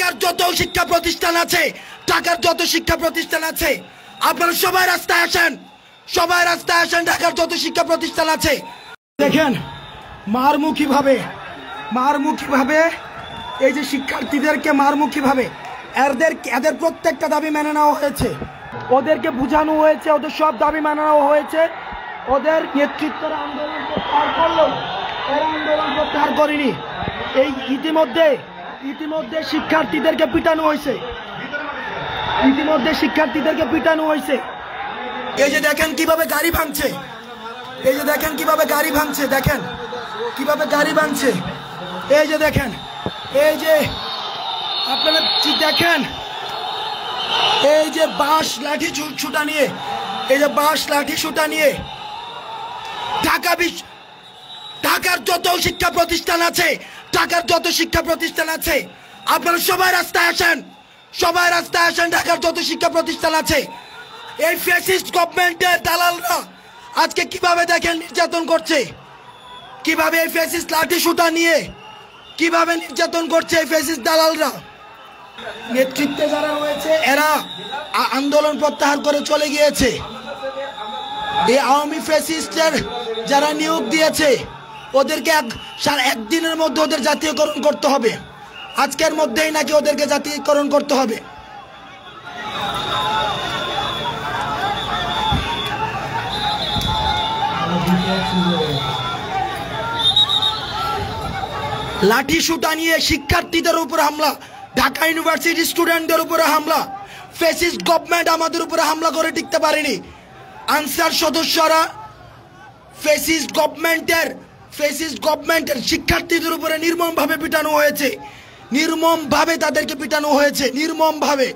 ঢাকার যত শিক্ষা প্রতিষ্ঠান আছে, ঢাকার যত শিক্ষা প্রতিষ্ঠান আছে, আপনারা সবাই রাস্তায় আসেন, সবাই রাস্তায় আসেন। ঢাকার যত শিক্ষা প্রতিষ্ঠান আছে দেখেন মারমুখী ভাবে এই যে শিক্ষার্থীদেরকে মারমুখী ভাবে এদের প্রত্যেকটা দাবি মেনে নেওয়া হয়েছে, ওদেরকে বোঝানো হয়েছে, ওদের সব দাবি মেনে নেওয়া হয়েছে। ওদের নেতৃত্বের আন্দোলন প্রত্যাহার করলো, এরা আন্দোলন প্রত্যাহার করেনি। এই ইতিমধ্যে শিক্ষার্থীদেরকে পিটানো হয়েছে, এই যে দেখেন কিভাবে গাড়ি ভাঙছে, দেখেন কিভাবে গাড়ি ভাঙছে, এই যে দেখেন, এই যে আপনারা দেখেন, এই যে বাঁশ লাঠি ছুটা নিয়ে, ঢাকার যত শিক্ষা প্রতিষ্ঠান আছে, আপনারা সবাই রাস্তায় আসেন, ঢাকার যত শিক্ষা প্রতিষ্ঠান আছে। এই ফ্যাসিস্ট গভর্নমেন্টের দালালরা আজকে কিভাবে দেখেন নির্যাতন করছে, কিভাবে এই ফ্যাসিস্ট লাঠি সুতা নিয়ে কিভাবে নির্যাতন করছে এই ফ্যাসিস্ট দালালরা। নেতৃত্বে যারা রয়েছে এরা আন্দোলন প্রত্যাহার করে চলে গিয়েছে। এই আওয়ামী ফ্যাসিস্টের যারা নিয়োগ দিয়েছে ওদেরকে একদিনের মধ্যে ওদের জাতীয়করণ করতে হবে, আজকের মধ্যেই নাকি ওদেরকে জাতীয়করণ করতে হবে। লাঠি সুটা নিয়ে শিক্ষার্থীদের উপর হামলা, ঢাকা ইউনিভার্সিটি স্টুডেন্টদের উপরে হামলা। ফ্যাসিস্ট গভর্নমেন্ট আমাদের উপরে হামলা করে টিকতে পারেনি। আনসার সদস্যরা ফ্যাসিস্ট গভর্নমেন্টের শিক্ষার্থীদের উপরে নির্মমভাবে পিটানো হয়েছে, তাদেরকে পিটানো হয়েছে নির্মমভাবে।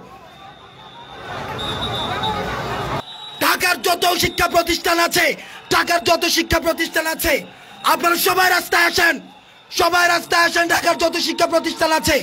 ঢাকার যত শিক্ষা প্রতিষ্ঠান আছে, আপনারা সবাই রাস্তায় আসেন, ঢাকার যত শিক্ষা প্রতিষ্ঠান আছে।